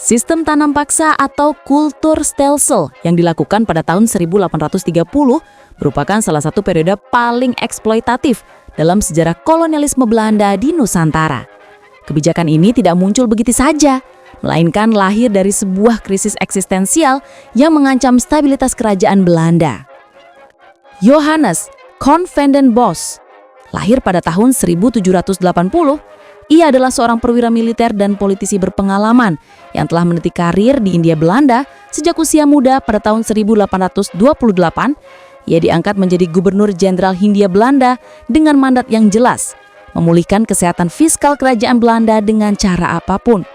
Sistem tanam paksa atau Kulturstelsel yang dilakukan pada tahun 1830 merupakan salah satu periode paling eksploitatif dalam sejarah kolonialisme Belanda di Nusantara. Kebijakan ini tidak muncul begitu saja, melainkan lahir dari sebuah krisis eksistensial yang mengancam stabilitas kerajaan Belanda. Johannes Cont van den Bosch lahir pada tahun 1780. Ia adalah seorang perwira militer dan politisi berpengalaman yang telah meniti karir di Hindia Belanda sejak usia muda. Pada tahun 1828, ia diangkat menjadi Gubernur Jenderal Hindia Belanda dengan mandat yang jelas, memulihkan kesehatan fiskal kerajaan Belanda dengan cara apapun.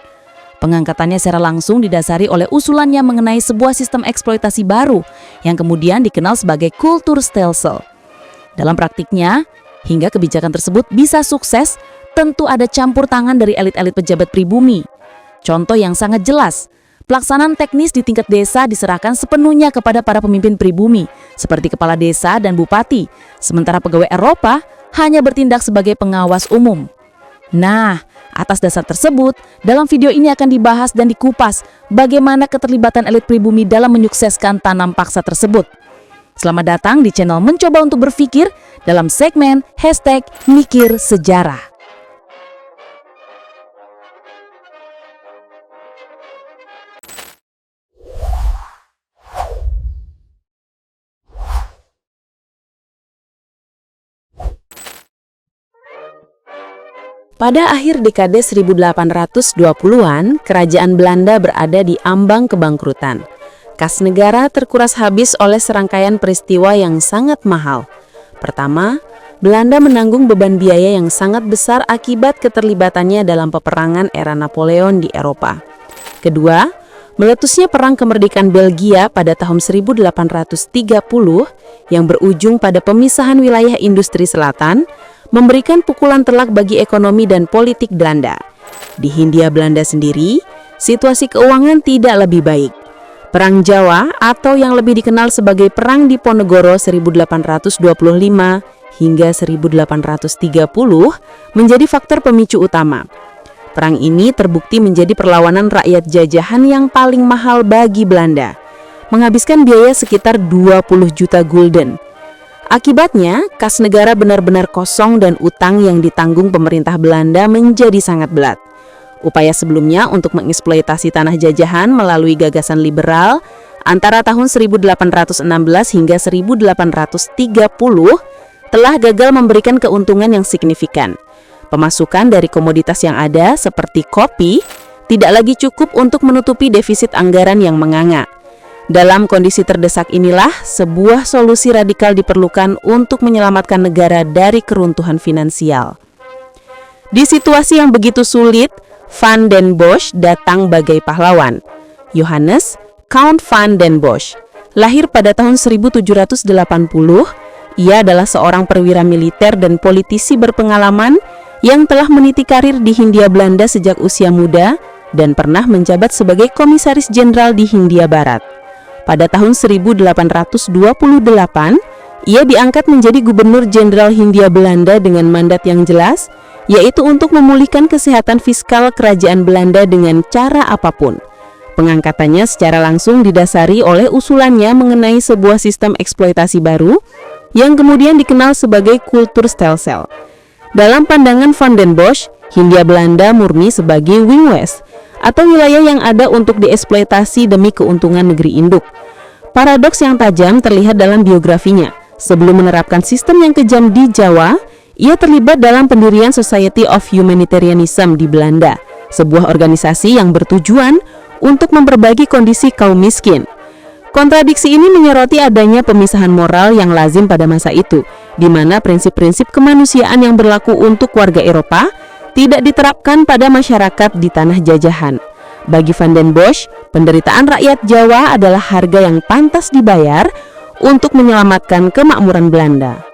Pengangkatannya secara langsung didasari oleh usulannya mengenai sebuah sistem eksploitasi baru yang kemudian dikenal sebagai Kulturstelsel. Dalam praktiknya, hingga kebijakan tersebut bisa sukses, tentu ada campur tangan dari elit-elit pejabat pribumi. Contoh yang sangat jelas, pelaksanaan teknis di tingkat desa diserahkan sepenuhnya kepada para pemimpin pribumi, seperti kepala desa dan bupati, sementara pegawai Eropa hanya bertindak sebagai pengawas umum. Nah, atas dasar tersebut, dalam video ini akan dibahas dan dikupas bagaimana keterlibatan elit pribumi dalam menyukseskan tanam paksa tersebut. Selamat datang di channel Mencoba Untuk Berpikir dalam segmen #Mikir Sejarah. Pada akhir dekade 1820-an, kerajaan Belanda berada di ambang kebangkrutan. Kas negara terkuras habis oleh serangkaian peristiwa yang sangat mahal. Pertama, Belanda menanggung beban biaya yang sangat besar akibat keterlibatannya dalam peperangan era Napoleon di Eropa. Kedua, meletusnya Perang Kemerdekaan Belgia pada tahun 1830 yang berujung pada pemisahan wilayah industri selatan, memberikan pukulan telak bagi ekonomi dan politik Belanda. Di Hindia Belanda sendiri, situasi keuangan tidak lebih baik. Perang Jawa atau yang lebih dikenal sebagai Perang Diponegoro 1825 hingga 1830 menjadi faktor pemicu utama. Perang ini terbukti menjadi perlawanan rakyat jajahan yang paling mahal bagi Belanda, menghabiskan biaya sekitar 20 juta gulden. Akibatnya, kas negara benar-benar kosong dan utang yang ditanggung pemerintah Belanda menjadi sangat berat. Upaya sebelumnya untuk mengeksploitasi tanah jajahan melalui gagasan liberal antara tahun 1816 hingga 1830 telah gagal memberikan keuntungan yang signifikan. Pemasukan dari komoditas yang ada seperti kopi tidak lagi cukup untuk menutupi defisit anggaran yang menganga. Dalam kondisi terdesak inilah, sebuah solusi radikal diperlukan untuk menyelamatkan negara dari keruntuhan finansial. Di situasi yang begitu sulit, Van den Bosch datang bagai pahlawan. Johannes Cont van den Bosch lahir pada tahun 1780. Ia adalah seorang perwira militer dan politisi berpengalaman yang telah meniti karir di Hindia Belanda sejak usia muda dan pernah menjabat sebagai komisaris jenderal di Hindia Barat. Pada tahun 1828, ia diangkat menjadi Gubernur Jenderal Hindia Belanda dengan mandat yang jelas, yaitu untuk memulihkan kesehatan fiskal kerajaan Belanda dengan cara apapun. Pengangkatannya secara langsung didasari oleh usulannya mengenai sebuah sistem eksploitasi baru yang kemudian dikenal sebagai Kulturstelsel. Dalam pandangan Van den Bosch, Hindia Belanda murni sebagai Wing West, atau wilayah yang ada untuk dieksploitasi demi keuntungan negeri induk. Paradoks yang tajam terlihat dalam biografinya. Sebelum menerapkan sistem yang kejam di Jawa, ia terlibat dalam pendirian Society of Humanitarianism di Belanda, sebuah organisasi yang bertujuan untuk memperbaiki kondisi kaum miskin. Kontradiksi ini menyoroti adanya pemisahan moral yang lazim pada masa itu, di mana prinsip-prinsip kemanusiaan yang berlaku untuk warga Eropa tidak diterapkan pada masyarakat di tanah jajahan. Bagi Van den Bosch, penderitaan rakyat Jawa adalah harga yang pantas dibayar untuk menyelamatkan kemakmuran Belanda.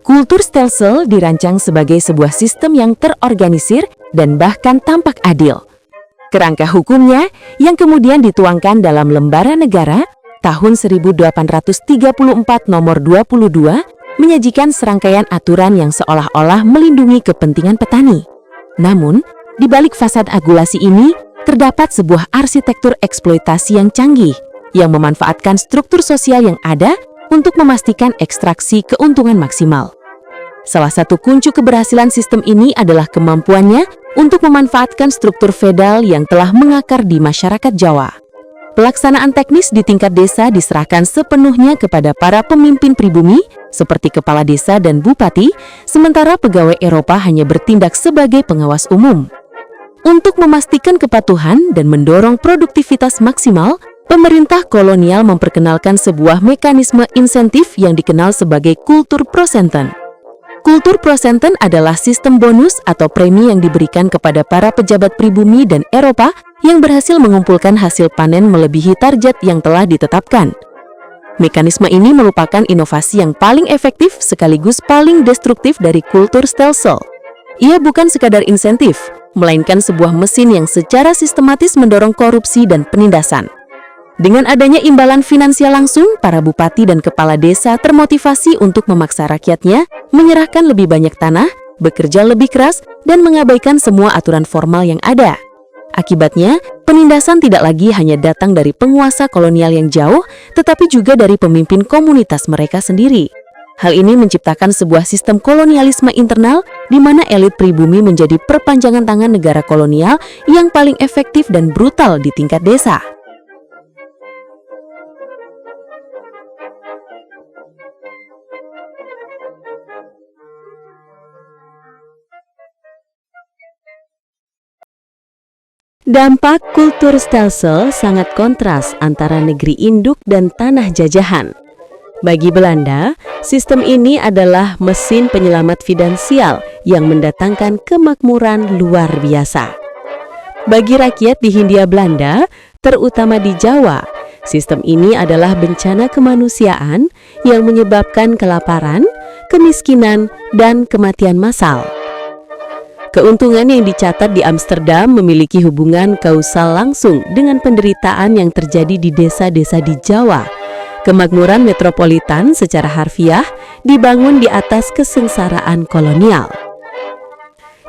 Kulturstelsel dirancang sebagai sebuah sistem yang terorganisir dan bahkan tampak adil. Kerangka hukumnya yang kemudian dituangkan dalam Lembaran Negara tahun 1834 nomor 22 menyajikan serangkaian aturan yang seolah-olah melindungi kepentingan petani. Namun, di balik fasad agulasi ini, terdapat sebuah arsitektur eksploitasi yang canggih, yang memanfaatkan struktur sosial yang ada untuk memastikan ekstraksi keuntungan maksimal. Salah satu kunci keberhasilan sistem ini adalah kemampuannya untuk memanfaatkan struktur feodal yang telah mengakar di masyarakat Jawa. Pelaksanaan teknis di tingkat desa diserahkan sepenuhnya kepada para pemimpin pribumi seperti kepala desa dan bupati, sementara pegawai Eropa hanya bertindak sebagai pengawas umum. Untuk memastikan kepatuhan dan mendorong produktivitas maksimal, pemerintah kolonial memperkenalkan sebuah mekanisme insentif yang dikenal sebagai kultur prosenten. Kultur prosenten adalah sistem bonus atau premi yang diberikan kepada para pejabat pribumi dan Eropa yang berhasil mengumpulkan hasil panen melebihi target yang telah ditetapkan. Mekanisme ini merupakan inovasi yang paling efektif sekaligus paling destruktif dari kultur stelsel. Ia bukan sekadar insentif, melainkan sebuah mesin yang secara sistematis mendorong korupsi dan penindasan. Dengan adanya imbalan finansial langsung, para bupati dan kepala desa termotivasi untuk memaksa rakyatnya menyerahkan lebih banyak tanah, bekerja lebih keras, dan mengabaikan semua aturan formal yang ada. Akibatnya, penindasan tidak lagi hanya datang dari penguasa kolonial yang jauh, tetapi juga dari pemimpin komunitas mereka sendiri. Hal ini menciptakan sebuah sistem kolonialisme internal di mana elit pribumi menjadi perpanjangan tangan negara kolonial yang paling efektif dan brutal di tingkat desa. Dampak kultur stelsel sangat kontras antara negeri induk dan tanah jajahan. Bagi Belanda, sistem ini adalah mesin penyelamat finansial yang mendatangkan kemakmuran luar biasa. Bagi rakyat di Hindia Belanda, terutama di Jawa, sistem ini adalah bencana kemanusiaan yang menyebabkan kelaparan, kemiskinan, dan kematian massal. Keuntungan yang dicatat di Amsterdam memiliki hubungan kausal langsung dengan penderitaan yang terjadi di desa-desa di Jawa. Kemakmuran metropolitan secara harfiah dibangun di atas kesengsaraan kolonial.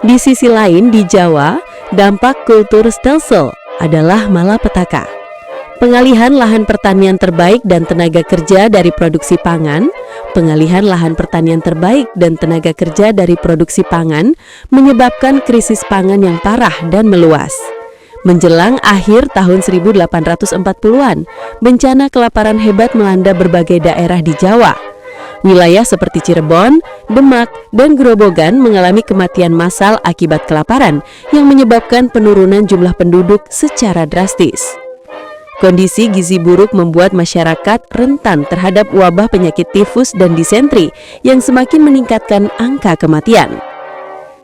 Di sisi lain, di Jawa, dampak kultur stelsel adalah malapetaka. Pengalihan lahan pertanian terbaik dan tenaga kerja dari produksi pangan, pengalihan lahan pertanian terbaik dan tenaga kerja dari produksi pangan menyebabkan krisis pangan yang parah dan meluas. Menjelang akhir tahun 1840-an, bencana kelaparan hebat melanda berbagai daerah di Jawa. Wilayah seperti Cirebon, Demak, dan Grobogan mengalami kematian massal akibat kelaparan yang menyebabkan penurunan jumlah penduduk secara drastis. Kondisi gizi buruk membuat masyarakat rentan terhadap wabah penyakit tifus dan disentri yang semakin meningkatkan angka kematian.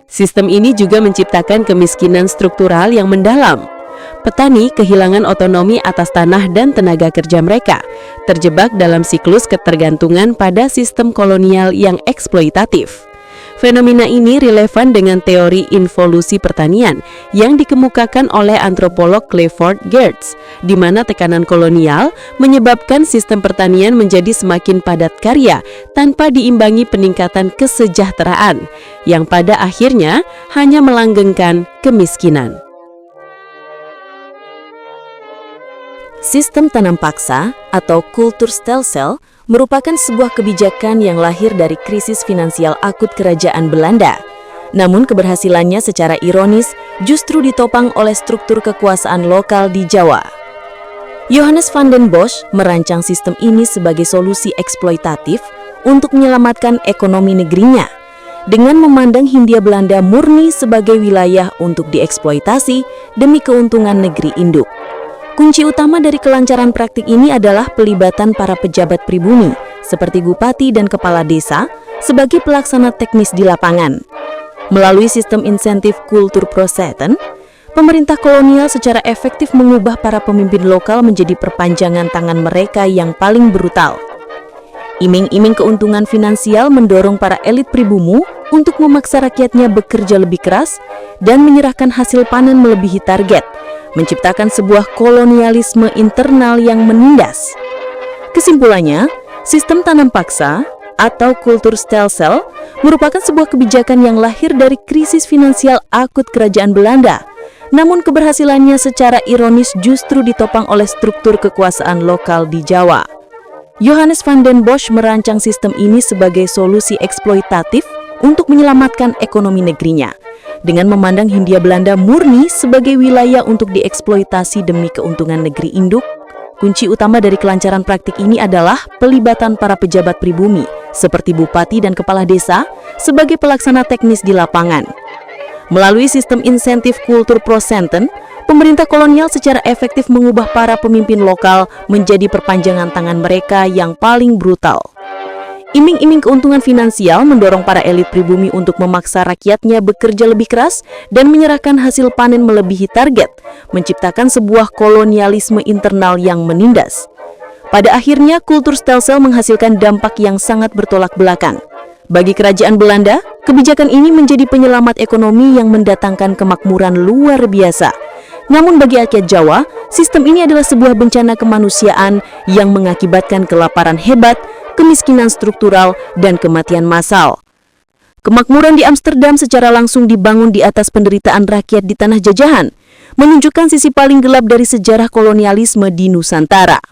Sistem ini juga menciptakan kemiskinan struktural yang mendalam. Petani kehilangan otonomi atas tanah dan tenaga kerja mereka, terjebak dalam siklus ketergantungan pada sistem kolonial yang eksploitatif. Fenomena ini relevan dengan teori involusi pertanian yang dikemukakan oleh antropolog Clifford Geertz, di mana tekanan kolonial menyebabkan sistem pertanian menjadi semakin padat karya tanpa diimbangi peningkatan kesejahteraan, yang pada akhirnya hanya melanggengkan kemiskinan. Sistem tanam paksa atau kultur stelsel merupakan sebuah kebijakan yang lahir dari krisis finansial akut kerajaan Belanda. Namun keberhasilannya secara ironis justru ditopang oleh struktur kekuasaan lokal di Jawa. Johannes van den Bosch merancang sistem ini sebagai solusi eksploitatif untuk menyelamatkan ekonomi negerinya, dengan memandang Hindia Belanda murni sebagai wilayah untuk dieksploitasi demi keuntungan negeri induk. Kunci utama dari kelancaran praktik ini adalah pelibatan para pejabat pribumi, seperti bupati dan kepala desa, sebagai pelaksana teknis di lapangan. Melalui sistem insentif kultur prosenten, pemerintah kolonial secara efektif mengubah para pemimpin lokal menjadi perpanjangan tangan mereka yang paling brutal. Iming-iming keuntungan finansial mendorong para elit pribumi untuk memaksa rakyatnya bekerja lebih keras dan menyerahkan hasil panen melebihi target, menciptakan sebuah kolonialisme internal yang menindas. Kesimpulannya, sistem tanam paksa atau Kulturstelsel merupakan sebuah kebijakan yang lahir dari krisis finansial akut kerajaan Belanda. Namun keberhasilannya secara ironis justru ditopang oleh struktur kekuasaan lokal di Jawa. Johannes van den Bosch merancang sistem ini sebagai solusi eksploitatif untuk menyelamatkan ekonomi negerinya, dengan memandang Hindia Belanda murni sebagai wilayah untuk dieksploitasi demi keuntungan negeri induk. Kunci utama dari kelancaran praktik ini adalah pelibatan para pejabat pribumi, seperti bupati dan kepala desa, sebagai pelaksana teknis di lapangan. Melalui sistem insentif kultur prosenten, pemerintah kolonial secara efektif mengubah para pemimpin lokal menjadi perpanjangan tangan mereka yang paling brutal. Iming-iming keuntungan finansial mendorong para elit pribumi untuk memaksa rakyatnya bekerja lebih keras dan menyerahkan hasil panen melebihi target, menciptakan sebuah kolonialisme internal yang menindas. Pada akhirnya, Kulturstelsel menghasilkan dampak yang sangat bertolak belakang. Bagi kerajaan Belanda, kebijakan ini menjadi penyelamat ekonomi yang mendatangkan kemakmuran luar biasa. Namun bagi rakyat Jawa, sistem ini adalah sebuah bencana kemanusiaan yang mengakibatkan kelaparan hebat, kemiskinan struktural, dan kematian massal. Kemakmuran di Amsterdam secara langsung dibangun di atas penderitaan rakyat di tanah jajahan, menunjukkan sisi paling gelap dari sejarah kolonialisme di Nusantara.